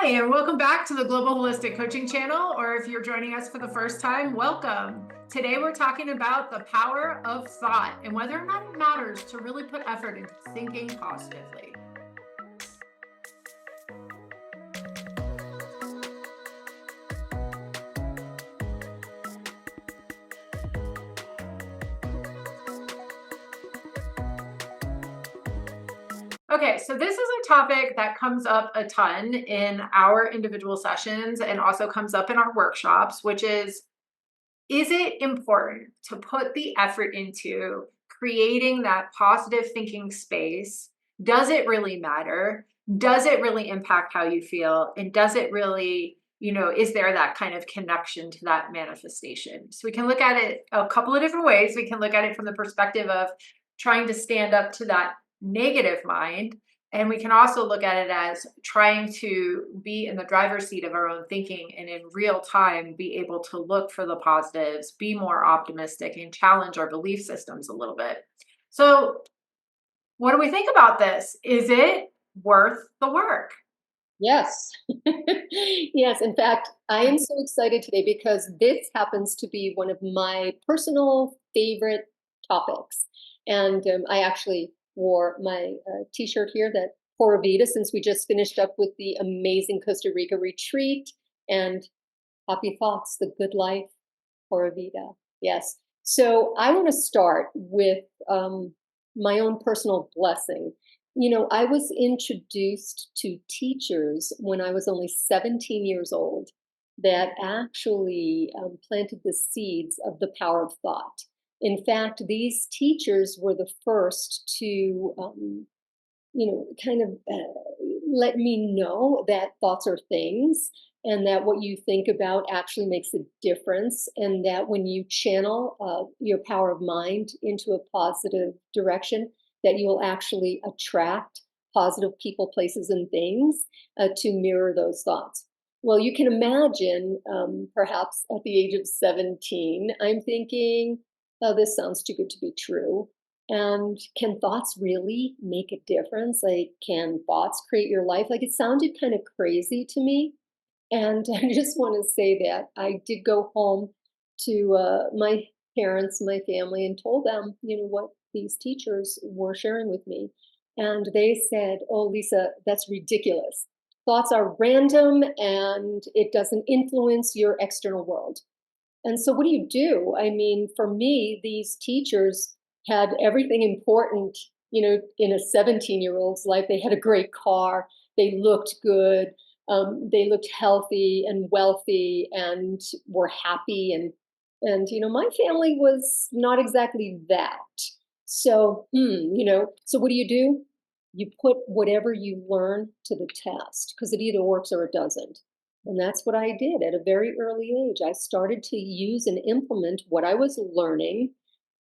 Hi, and welcome back to the Global Holistic Coaching Channel, or if you're joining us for the first time, welcome. Today we're talking about the power of thought and whether or not it matters to really put effort into thinking positively. Okay, so this is a topic that comes up a ton in our individual sessions and also comes up in our workshops, which is it important to put the effort into creating that positive thinking space? Does it really matter? Does it really impact how you feel? And does it really, is there that kind of connection to that manifestation? So we can look at it a couple of different ways. We can look at it from the perspective of trying to stand up to that negative mind. And we can also look at it as trying to be in the driver's seat of our own thinking and in real time be able to look for the positives, be more optimistic, and challenge our belief systems a little bit. So, what do we think about this? Is it worth the work? Yes. Yes. In fact, I am so excited today because this happens to be one of my personal favorite topics. And I actually wore my t-shirt here that Pura Vida, since we just finished up with the amazing Costa Rica retreat and happy thoughts, the good life, Pura Vida. Yes. So I want to start with my own personal blessing. I was introduced to teachers when I was only 17 years old that actually planted the seeds of the power of thought. In fact, these teachers were the first to, kind of let me know that thoughts are things and that what you think about actually makes a difference, and that when you channel your power of mind into a positive direction, that you will actually attract positive people, places, and things to mirror those thoughts. Well, you can imagine, perhaps at the age of 17, I'm thinking, oh, this sounds too good to be true. And can thoughts really make a difference? Like, can thoughts create your life? Like, it sounded kind of crazy to me. And I just want to say that I did go home to my parents, my family, and told them, what these teachers were sharing with me. And they said, "Oh, Lisa, that's ridiculous. Thoughts are random and it doesn't influence your external world." And so, what do you do? I mean, for me, these teachers had everything important, in a 17-year-old's life. They had a great car, they looked good, they looked healthy and wealthy and were happy. And my family was not exactly that. So, so what do? You put whatever you learn to the test because it either works or it doesn't. And that's what I did at a very early age. I started to use and implement what I was learning.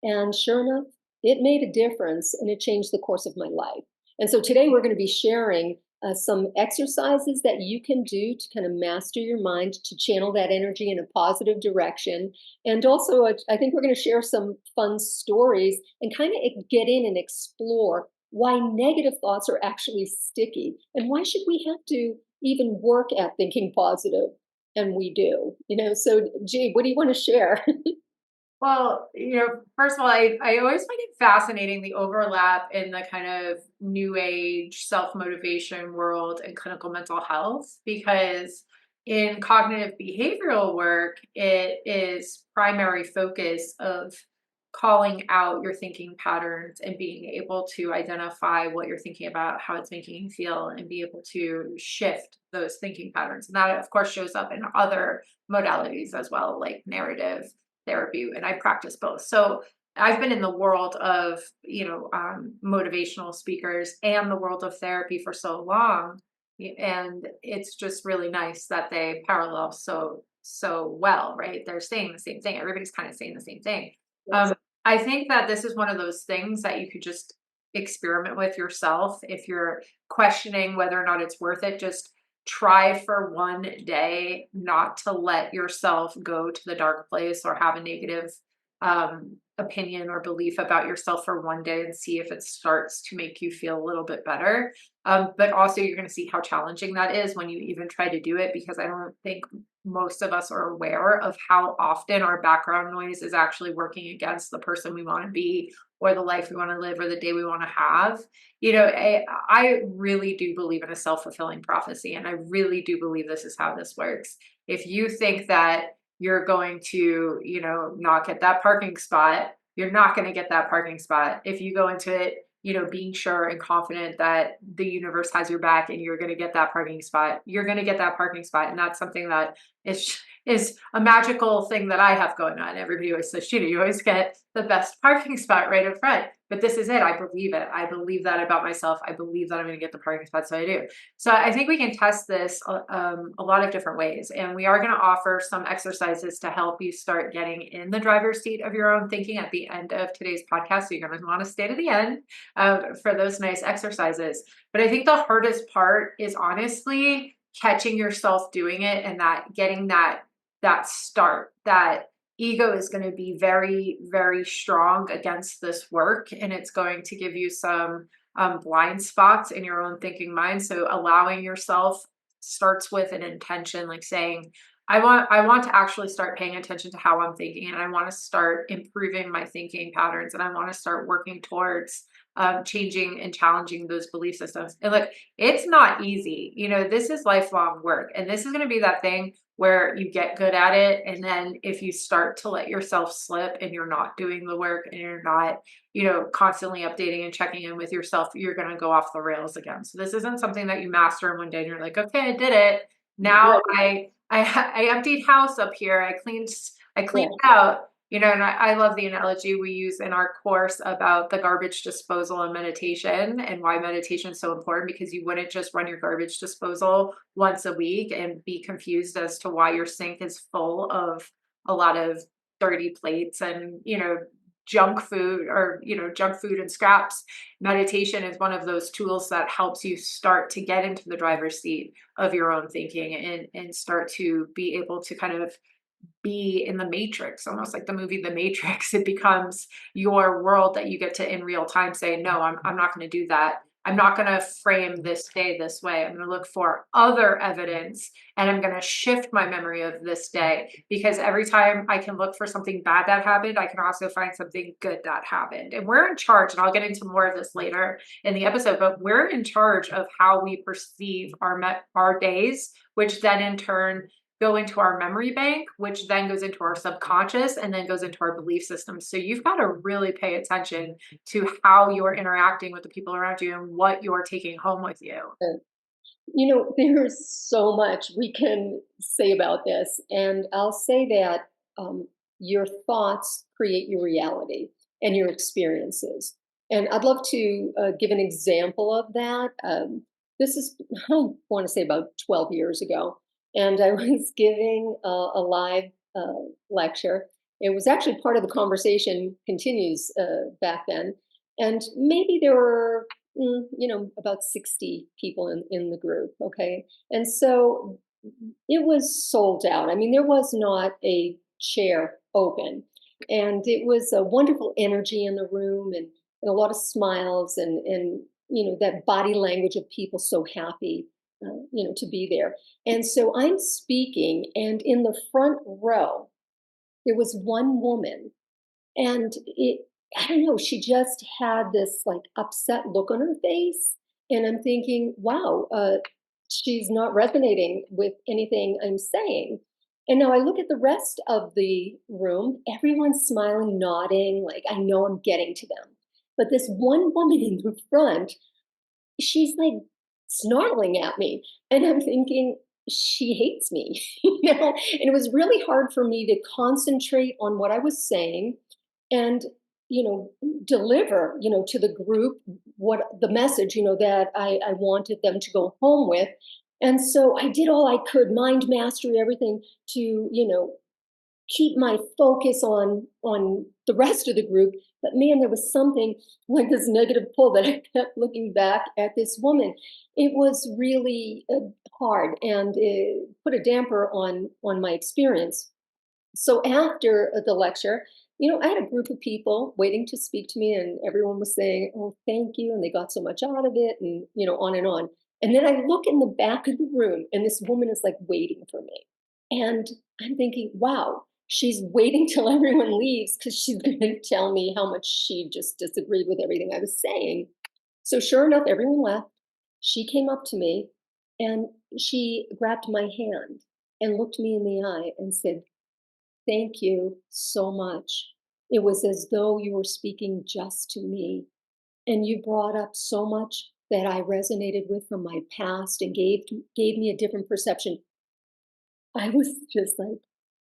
And sure enough, it made a difference and it changed the course of my life. And so today we're going to be sharing some exercises that you can do to kind of master your mind, to channel that energy in a positive direction. And also, I think we're going to share some fun stories and kind of get in and explore why negative thoughts are actually sticky and why should we have to even work at thinking positive, and we do. So gee, what do you want to share? Well, first of all, I always find it fascinating the overlap in the kind of new age self motivation world and clinical mental health, because in cognitive behavioral work, it is primary focus of calling out your thinking patterns and being able to identify what you're thinking about, how it's making you feel, and be able to shift those thinking patterns. And that, of course, shows up in other modalities as well, like narrative therapy, and I practice both. So I've been in the world of motivational speakers and the world of therapy for so long, and it's just really nice that they parallel so well, right? They're saying the same thing. Everybody's kind of saying the same thing. Yes. I think that this is one of those things that you could just experiment with yourself if you're questioning whether or not it's worth it. Just try for one day not to let yourself go to the dark place or have a negative opinion or belief about yourself for one day, and see if it starts to make you feel a little bit better. But also you're going to see how challenging that is when you even try to do it, because I don't think most of us are aware of how often our background noise is actually working against the person we want to be, or the life we want to live, or the day we want to have. I really do believe in a self-fulfilling prophecy, and I really do believe this is how this works. If you think that you're going to, not get that parking spot, you're not going to get that parking spot. If you go into it, being sure and confident that the universe has your back and you're going to get that parking spot, you're going to get that parking spot. And that's something that is a magical thing that I have going on. Everybody always says, you always get the best parking spot right in front. But this is it. I believe it. I believe that about myself. I believe that I'm going to get the parking spot. So I do. So I think we can test this a lot of different ways. And we are going to offer some exercises to help you start getting in the driver's seat of your own thinking at the end of today's podcast. So you're going to want to stay to the end for those nice exercises. But I think the hardest part is honestly catching yourself doing it, and that getting that start. That ego is going to be very, very strong against this work, and it's going to give you some blind spots in your own thinking mind. So allowing yourself starts with an intention, like saying, I want to actually start paying attention to how I'm thinking, and I want to start improving my thinking patterns, and I want to start working towards changing and challenging those belief systems. And look, it's not easy. This is lifelong work, and this is going to be that thing where you get good at it. And then if you start to let yourself slip and you're not doing the work and you're not, constantly updating and checking in with yourself, you're going to go off the rails again. So this isn't something that you master in one day and you're like, okay, I did it. Now I emptied house up here. I cleaned out. And I love the analogy we use in our course about the garbage disposal and meditation, and why meditation is so important, because you wouldn't just run your garbage disposal once a week and be confused as to why your sink is full of a lot of dirty plates and, junk food, or, junk food and scraps. Meditation is one of those tools that helps you start to get into the driver's seat of your own thinking, and start to be able to kind of be in the matrix, almost like the movie The Matrix. It becomes your world that you get to in real time say, no, I'm not going to do that. I'm not going to frame this day this way. I'm going to look for other evidence, and I'm going to shift my memory of this day, because every time I can look for something bad that happened, I can also find something good that happened. And we're in charge, and I'll get into more of this later in the episode, but we're in charge of how we perceive our days, which then in turn go into our memory bank, which then goes into our subconscious and then goes into our belief system. So you've got to really pay attention to how you're interacting with the people around you and what you're taking home with you. There's so much we can say about this. And I'll say that your thoughts create your reality and your experiences. And I'd love to give an example of that. This is, I want to say, about 12 years ago. And I was giving a live lecture. It was actually part of the conversation, continues back then. And maybe there were about 60 people in the group. Okay. And so it was sold out. I mean, there was not a chair open. And it was a wonderful energy in the room, and a lot of smiles, and that body language of people so happy, to be there. And so I'm speaking, and in the front row, there was one woman, and I don't know, she just had this like upset look on her face. And I'm thinking, wow, she's not resonating with anything I'm saying. And now I look at the rest of the room, everyone's smiling, nodding, like I know I'm getting to them. But this one woman in the front, she's like snarling at me. And I'm thinking, she hates me. And it was really hard for me to concentrate on what I was saying and, deliver, to the group what the message, that I wanted them to go home with. And so I did all I could, mind mastery, everything to, keep my focus on the rest of the group. But man, there was something like this negative pull that I kept looking back at this woman. It was really hard, and it put a damper on my experience. So after the lecture, I had a group of people waiting to speak to me, and everyone was saying, "Oh, thank you," and they got so much out of it, and on and on. And then I look in the back of the room, and this woman is like waiting for me, and I'm thinking, "Wow, she's waiting till everyone leaves because she's going to tell me how much she just disagreed with everything I was saying." So sure enough, everyone left. She came up to me, and she grabbed my hand and looked me in the eye and said, "Thank you so much. It was as though you were speaking just to me, and you brought up so much that I resonated with from my past and gave me a different perception." I was just like,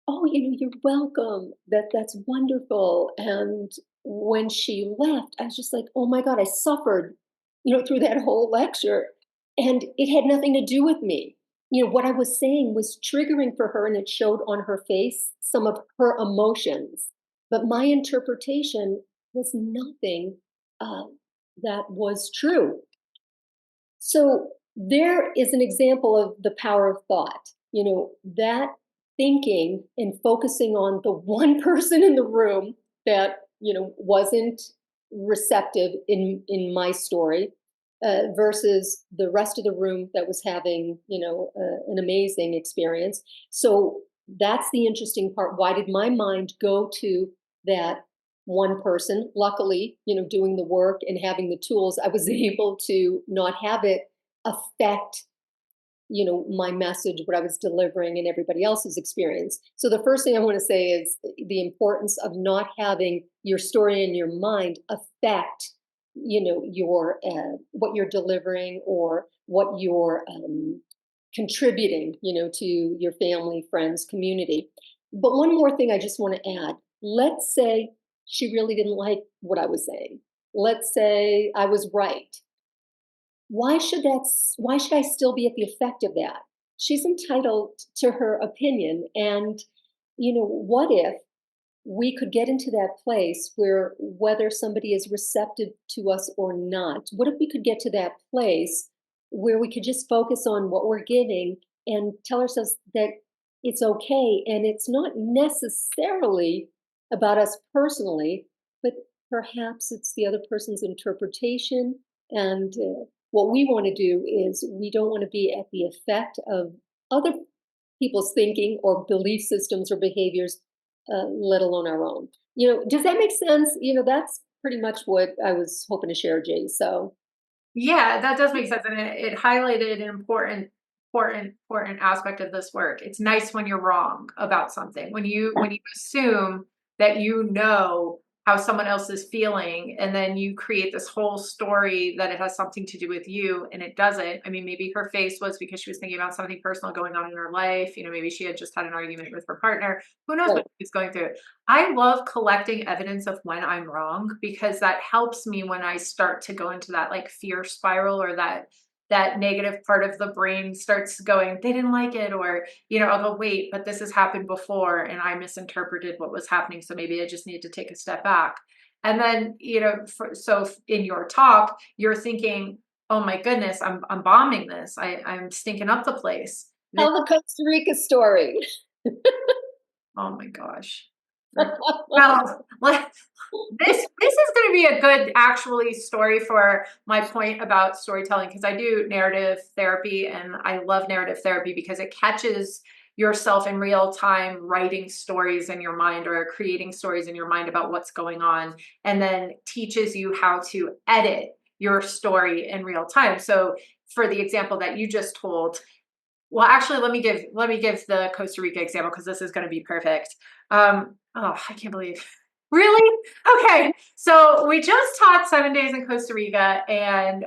"Oh, you're welcome. That's wonderful." And when she left, I was just like, "Oh my God, I suffered, through that whole lecture." And it had nothing to do with me. What I was saying was triggering for her, and it showed on her face some of her emotions. But my interpretation was nothing uh, that was true. So there is an example of the power of thought. That thinking and focusing on the one person in the room that, wasn't receptive in my story, versus the rest of the room that was having, an amazing experience. So that's the interesting part. Why did my mind go to that one person? Luckily, doing the work and having the tools, I was able to not have it affect, my message, what I was delivering, and everybody else's experience. So the first thing I want to say is the importance of not having your story in your mind affect, your what you're delivering or what you're contributing, to your family, friends, community. But one more thing I just want to add. Let's say she really didn't like what I was saying. Let's say I was right. Why should I still be at the effect of that? She's entitled to her opinion. And, what if we could get into that place where whether somebody is receptive to us or not, what if we could get to that place where we could just focus on what we're giving and tell ourselves that it's okay and it's not necessarily about us personally, but perhaps it's the other person's interpretation. And what we want to do is we don't want to be at the effect of other people's thinking or belief systems or behaviors, let alone our own. Does that make sense? That's pretty much what I was hoping to share, Jay. So, Yeah, that does make sense, and it highlighted an important aspect of this work. It's nice when you're wrong about something. When you assume that you know how someone else is feeling, and then you create this whole story that it has something to do with you, and it doesn't. I mean, maybe her face was because she was thinking about something personal going on in her life. Maybe she had just had an argument with her partner. Who knows right. what she's going through? I love collecting evidence of when I'm wrong because that helps me when I start to go into that like fear spiral, or that negative part of the brain starts going, they didn't like it, or I'll go, wait, but this has happened before and I misinterpreted what was happening, so maybe I just need to take a step back. And then so in your talk you're thinking, oh my goodness, I'm bombing this, I'm stinking up the place. Tell the Costa Rica story. Oh my gosh. Well, this is going to be a good actually story for my point about storytelling, because I do narrative therapy and I love narrative therapy because it catches yourself in real time writing stories in your mind or creating stories in your mind about what's going on, and then teaches you how to edit your story in real time. So for the example that you just told, well, actually, let me give the Costa Rica example because this is going to be perfect. Oh, I can't believe. Really? Okay. So we just taught 7 days in Costa Rica, and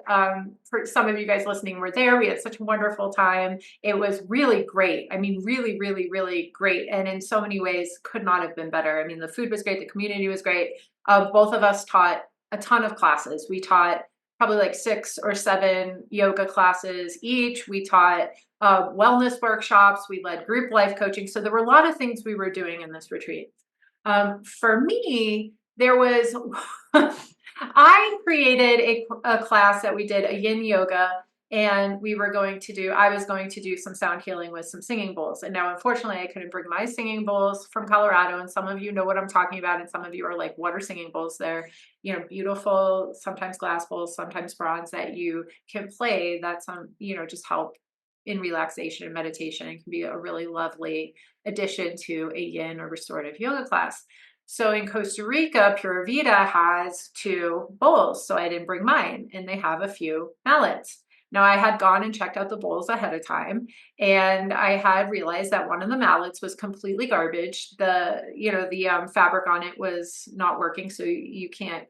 for some of you guys listening, were there. We had such a wonderful time. It was really great. I mean, really, really, really great. And in so many ways, could not have been better. I mean, the food was great. The community was great. Both of us taught a ton of classes. We taught probably like 6 or 7 yoga classes each. We taught wellness workshops. We led group life coaching. So there were a lot of things we were doing in this retreat. For me, there was, I created a class that we did, a yin yoga, and I was going to do some sound healing with some singing bowls. And now, unfortunately, I couldn't bring my singing bowls from Colorado. And some of you know what I'm talking about. And some of you are like, what are singing bowls? They're, beautiful, sometimes glass bowls, sometimes bronze that you can play that just help in relaxation and meditation, and can be a really lovely addition to a yin or restorative yoga class. So in Costa Rica, Pura Vida has two bowls. So I didn't bring mine, and they have a few mallets. Now, I had gone and checked out the bowls ahead of time, and I had realized that one of the mallets was completely garbage. The fabric on it was not working, so you can't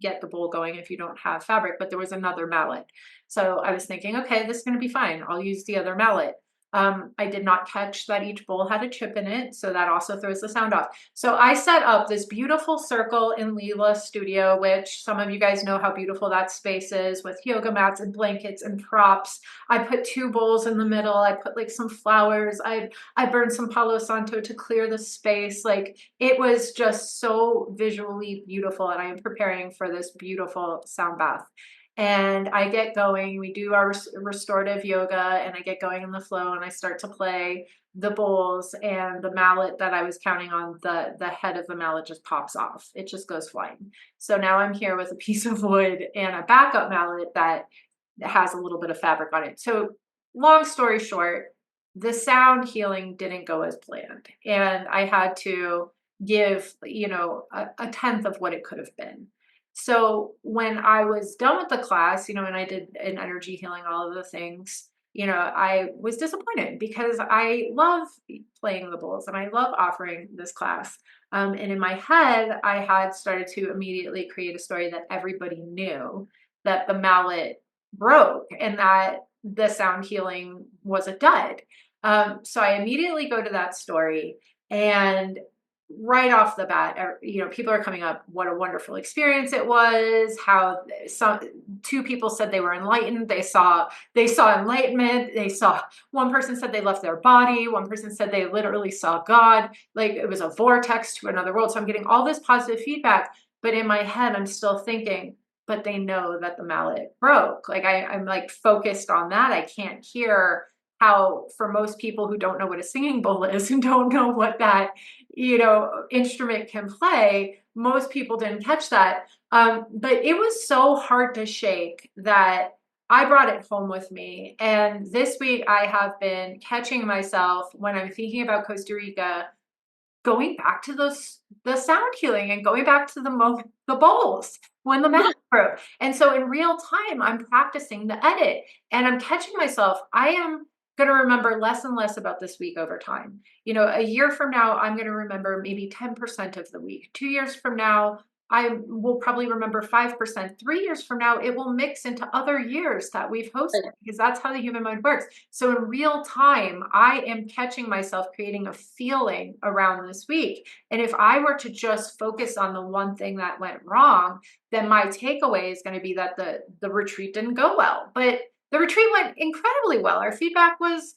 get the bowl going if you don't have fabric, but there was another mallet. So I was thinking, okay, this is going to be fine. I'll use the other mallet. I did not catch that each bowl had a chip in it, so that also throws the sound off. So I set up this beautiful circle in Leela's studio, which some of you guys know how beautiful that space is, with yoga mats and blankets and props. I put two bowls in the middle. I put like some flowers. I burned some Palo Santo to clear the space. Like, it was just so visually beautiful, and I am preparing for this beautiful sound bath. And I get going, we do our restorative yoga, and I get going in the flow, and I start to play the bowls, and the mallet that I was counting on, the head of the mallet just pops off. It just goes flying. So now I'm here with a piece of wood and a backup mallet that has a little bit of fabric on it. So long story short, the sound healing didn't go as planned, and I had to give, a tenth of what it could have been. So when I was done with the class, and I did an energy healing, all of the things, I was disappointed, because I love playing the bowls and I love offering this class. And in my head, I had started to immediately create a story that everybody knew that the mallet broke and that the sound healing was a dud. So I immediately go to that story, and right off the bat, people are coming up, what a wonderful experience it was, how two people said they were enlightened. They saw enlightenment. One person said they left their body. One person said they literally saw God. Like, it was a vortex to another world. So I'm getting all this positive feedback, but in my head, I'm still thinking, but they know that the mallet broke. Like, I'm like focused on that. I can't hear how, for most people who don't know what a singing bowl is and don't know what that instrument can play, most people didn't catch that. But it was so hard to shake that I brought it home with me. And this week I have been catching myself, when I'm thinking about Costa Rica, going back to the sound healing, and going back to the bowls when the Yeah. math broke. And so in real time, I'm practicing the edit, and I'm catching myself. I am going to remember less and less about this week over time. A year from now, I'm going to remember maybe 10% of the week. 2 years from now, I will probably remember 5%. 3 years from now, it will mix into other years that we've hosted, because that's how the human mind works. So in real time, I am catching myself creating a feeling around this week. And if I were to just focus on the one thing that went wrong, then my takeaway is going to be that the retreat didn't go well. But the retreat went incredibly well. Our feedback was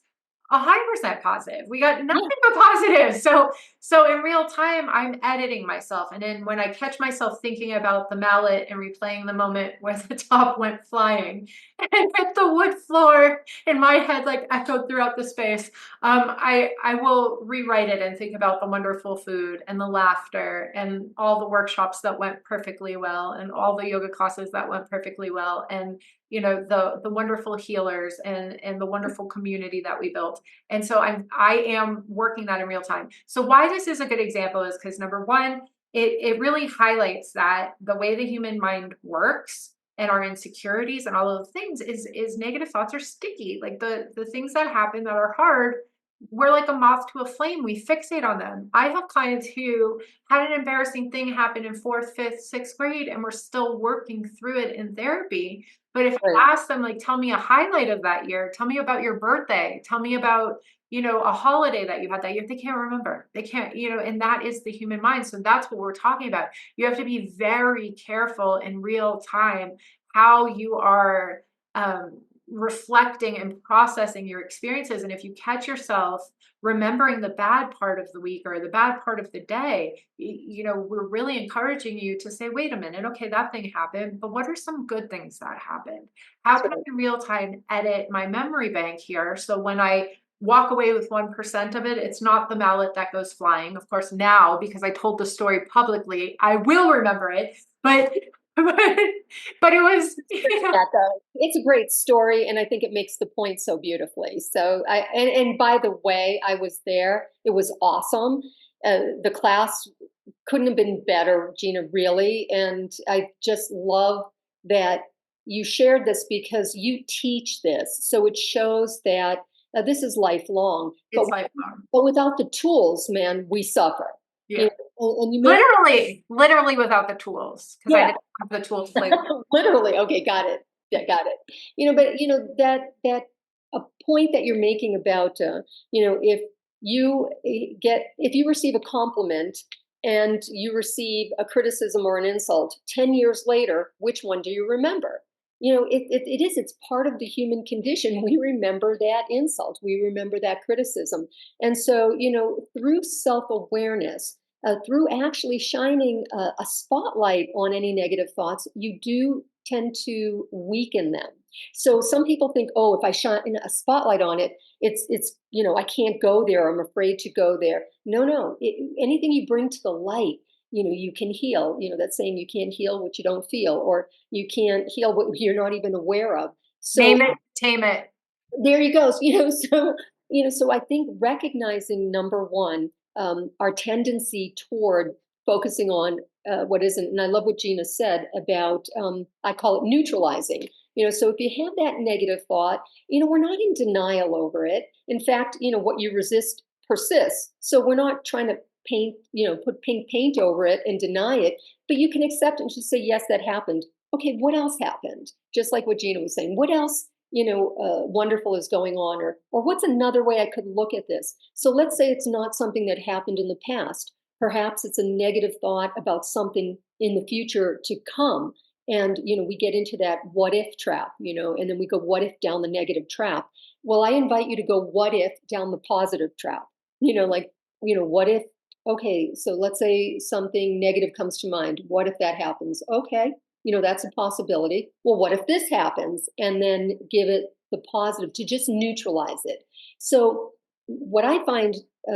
100% positive. We got nothing Yeah. but positive. So in real time, I'm editing myself. And then when I catch myself thinking about the mallet and replaying the moment where the top went flying and hit the wood floor, in my head, like, echoed throughout the space, I will rewrite it and think about the wonderful food and the laughter and all the workshops that went perfectly well, and all the yoga classes that went perfectly well, and the wonderful healers and the wonderful community that we built. And so I am working that in real time. So why this is a good example is because, number one, it really highlights that the way the human mind works, and our insecurities and all of the things, is negative thoughts are sticky. Like, the things that happen that are hard, we're like a moth to a flame. We fixate on them. I have clients who had an embarrassing thing happen in fourth, fifth, sixth grade, and we're still working through it in therapy. But if Right. I ask them, like, tell me a highlight of that year, tell me about your birthday, tell me about, a holiday that you had that year, they can't remember. They can't, and that is the human mind. So that's what we're talking about. You have to be very careful in real time how you are reflecting and processing your experiences. And if you catch yourself remembering the bad part of the week or the bad part of the day, we're really encouraging you to say, wait a minute, okay, that thing happened, but what are some good things that happened? How That's can I right. in real time edit my memory bank here? So when I walk away with 1% of it, it's not the mallet that goes flying. Of course, now because I told the story publicly, I will remember it. But but it was, That though. It's a great story, and I think it makes the point so beautifully. So and by the way, I was there. It was awesome. The class couldn't have been better, Gina, really. And I just love that you shared this because you teach this. So it shows that this is lifelong. it's lifelong. But without the tools, man, we suffer. You Yeah. know, and you make Literally without the tools, because I yeah. didn't have the tools to play with. Literally, okay, got it. Yeah, got it. But that a point that you're making about if if you receive a compliment and you receive a criticism or an insult 10 years later, which one do you remember? It's part of the human condition. We remember that insult, we remember that criticism. And so, through self-awareness, through actually shining a spotlight on any negative thoughts, you do tend to weaken them. So some people think, oh, if I shine a spotlight on it, it's I can't go there. I'm afraid to go there. No. Anything you bring to the light, you can heal. That saying, you can't heal what you don't feel, or you can't heal what you're not even aware of. So Name it, tame it. there you go. So I think recognizing, number one, our tendency toward focusing on what isn't, and I love what Gina said about, I call it neutralizing. So if you have that negative thought, we're not in denial over it. In fact, what you resist persists. So we're not trying to put pink paint over it and deny it, but you can accept it and just say, yes, that happened. Okay, what else happened? Just like what Gina was saying, what else wonderful is going on, or what's another way I could look at this? So let's say it's not something that happened in the past. Perhaps it's a negative thought about something in the future to come. And, we get into that what if trap, and then we go what if down the negative trap. Well, I invite you to go what if down the positive trap, what if, okay, so let's say something negative comes to mind. What if that happens? Okay, that's a possibility. Well, what if this happens? And then give it the positive to just neutralize it. So what I find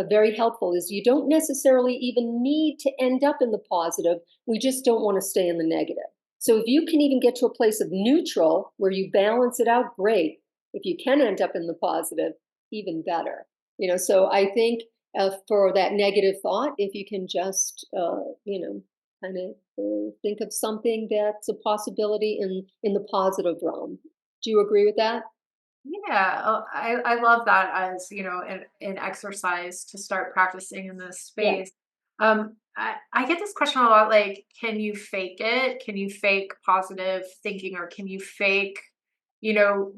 very helpful is you don't necessarily even need to end up in the positive. We just don't want to stay in the negative. So if you can even get to a place of neutral where you balance it out, great. If you can end up in the positive, even better. So I think for that negative thought, if you can just, kind of think of something that's a possibility in the positive realm. Do you agree with that? Yeah, I love that as, an exercise to start practicing in this Yeah. space. I get this question a lot, like, can you fake it? Can you fake positive thinking, or can you fake, you know,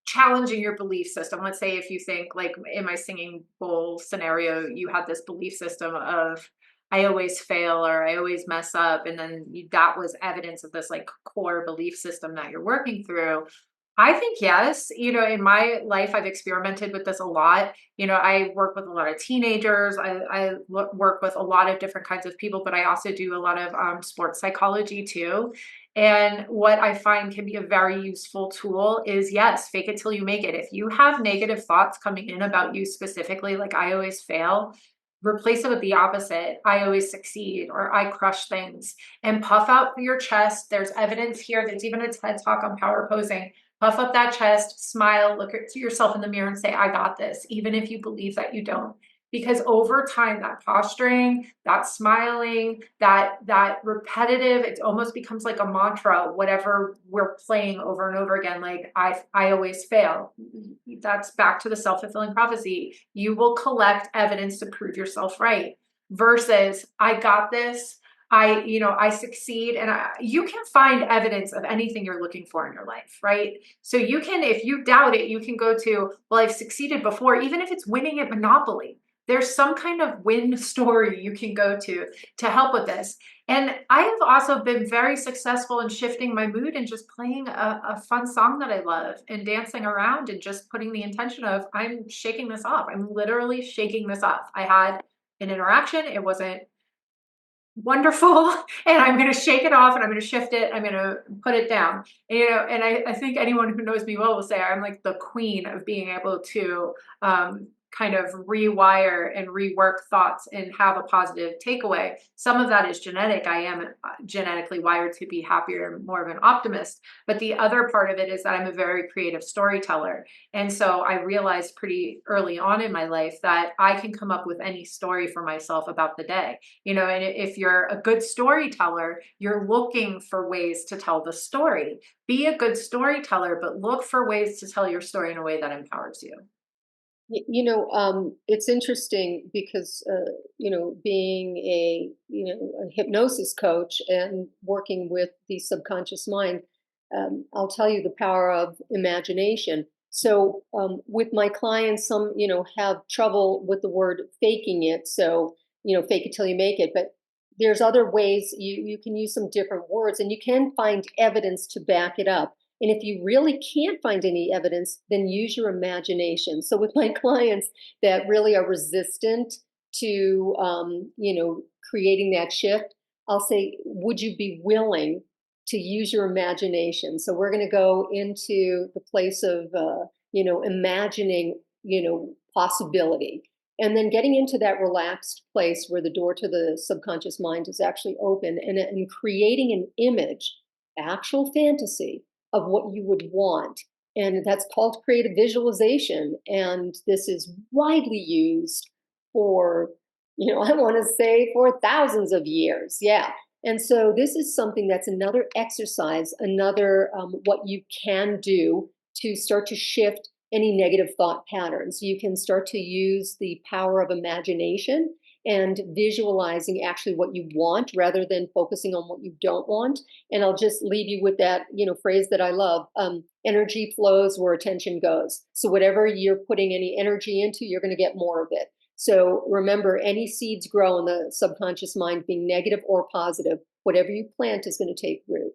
challenging your belief system? Let's say if you think, like in my singing bowl scenario, you had this belief system of I always fail or I always mess up, and then that was evidence of this like core belief system that you're working through. I think yes. In my life, I've experimented with this a lot. I work with a lot of teenagers. I work with a lot of different kinds of people, but I also do a lot of sports psychology too. And what I find can be a very useful tool is yes, fake it till you make it. If you have negative thoughts coming in about you specifically, like I always fail, replace it with the opposite. I always succeed, or I crush things, and puff out your chest. There's evidence here. There's even a TED talk on power posing. Puff up that chest, smile, look at yourself in the mirror and say, I got this, even if you believe that you don't. Because over time, that posturing, that smiling, that repetitive, it almost becomes like a mantra, whatever we're playing over and over again, like I always fail. That's back to the self-fulfilling prophecy. You will collect evidence to prove yourself right. Versus, I got this. I succeed, and you can find evidence of anything you're looking for in your life, right? So you can, if you doubt it, you can go to, well, I've succeeded before, even if it's winning at Monopoly. there's some kind of win story you can go to help with this. And I have also been very successful in shifting my mood and just playing a fun song that I love and dancing around and just putting the intention of, I'm shaking this off. I'm literally shaking this off. I had an interaction. It wasn't wonderful, and I'm going to shake it off and I'm going to shift it. I'm going to put it down. And I think anyone who knows me well will say I'm like the queen of being able to kind of rewire and rework thoughts and have a positive takeaway. Some of that is genetic. I am genetically wired to be happier and more of an optimist. But the other part of it is that I'm a very creative storyteller. And so I realized pretty early on in my life that I can come up with any story for myself about the day. And if you're a good storyteller, you're looking for ways to tell the story. Be a good storyteller, but look for ways to tell your story in a way that empowers you. It's interesting because, being a hypnosis coach and working with the subconscious mind, I'll tell you the power of imagination. So, with my clients, some, have trouble with the word faking it. So, fake it till you make it. But there's other ways you can use some different words and you can find evidence to back it up. And if you really can't find any evidence, then use your imagination. So with my clients that really are resistant to, creating that shift, I'll say, would you be willing to use your imagination? So we're going to go into the place of, imagining, possibility. And then getting into that relaxed place where the door to the subconscious mind is actually open and creating an image, actual fantasy of what you would want. And that's called creative visualization. And this is widely used for, I want to say for thousands of years. Yeah. And so this is something that's another exercise, another what you can do to start to shift any negative thought patterns. You can start to use the power of imagination and visualizing actually what you want rather than focusing on what you don't want. And I'll just leave you with that, phrase that I love. Energy flows where attention goes. So whatever you're putting any energy into, you're going to get more of it. So remember, any seeds grow in the subconscious mind, being negative or positive. Whatever you plant is going to take root.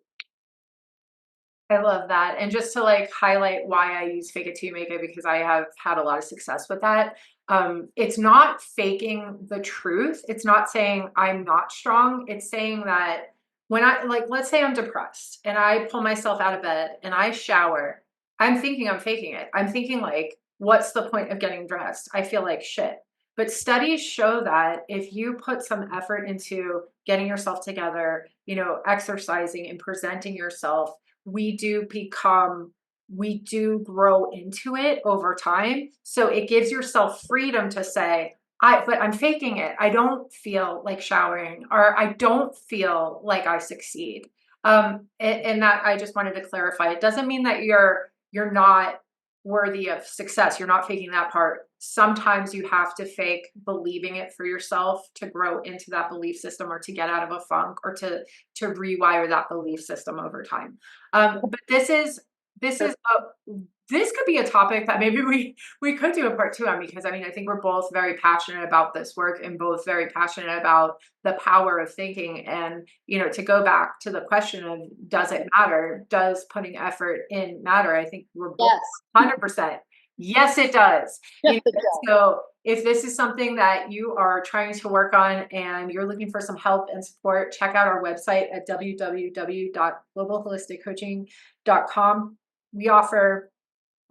I love that. And just to like highlight why I use fake it till you make it, because I have had a lot of success with that. It's not faking the truth. It's not saying I'm not strong. It's saying that when I like, let's say I'm depressed and I pull myself out of bed and I shower, I'm thinking I'm faking it. I'm thinking like, what's the point of getting dressed? I feel like shit. But studies show that if you put some effort into getting yourself together, exercising and presenting yourself, we do grow into it over time. So it gives yourself freedom to say, but I'm faking it. I don't feel like showering, or I don't feel like I succeed. And that I just wanted to clarify. It doesn't mean that you're not worthy of success. You're not faking that part. Sometimes you have to fake believing it for yourself to grow into that belief system or to get out of a funk or to rewire that belief system over time. But this could be a topic that maybe we could do a part two on, because I mean I think we're both very passionate about this work and both very passionate about the power of thinking. And to go back to the question of, does it matter? Does putting effort in matter? I think we're both Yes. 100%. Yes, it does. Yes, it does. So if this is something that you are trying to work on and you're looking for some help and support, check out our website at www.globalholisticcoaching.com. We offer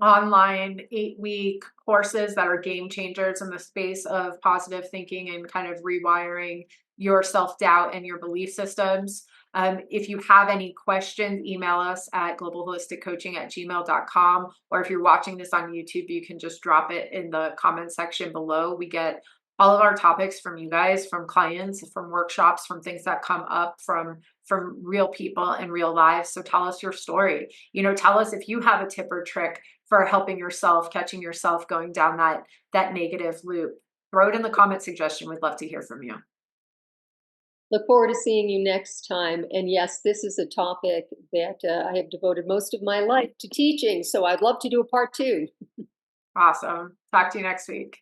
online 8-week courses that are game changers in the space of positive thinking and kind of rewiring your self-doubt and your belief systems. If you have any questions, email us at globalholisticcoaching@gmail.com. Or if you're watching this on YouTube, you can just drop it in the comment section below. We get all of our topics from you guys, from clients, from workshops, from things that come up from real people in real lives. So tell us your story. Tell us if you have a tip or trick for helping yourself, catching yourself going down that negative loop. Throw it in the comment suggestion. We'd love to hear from you. Look forward to seeing you next time. And yes, this is a topic that I have devoted most of my life to teaching. So I'd love to do a part two. Awesome. Talk to you next week.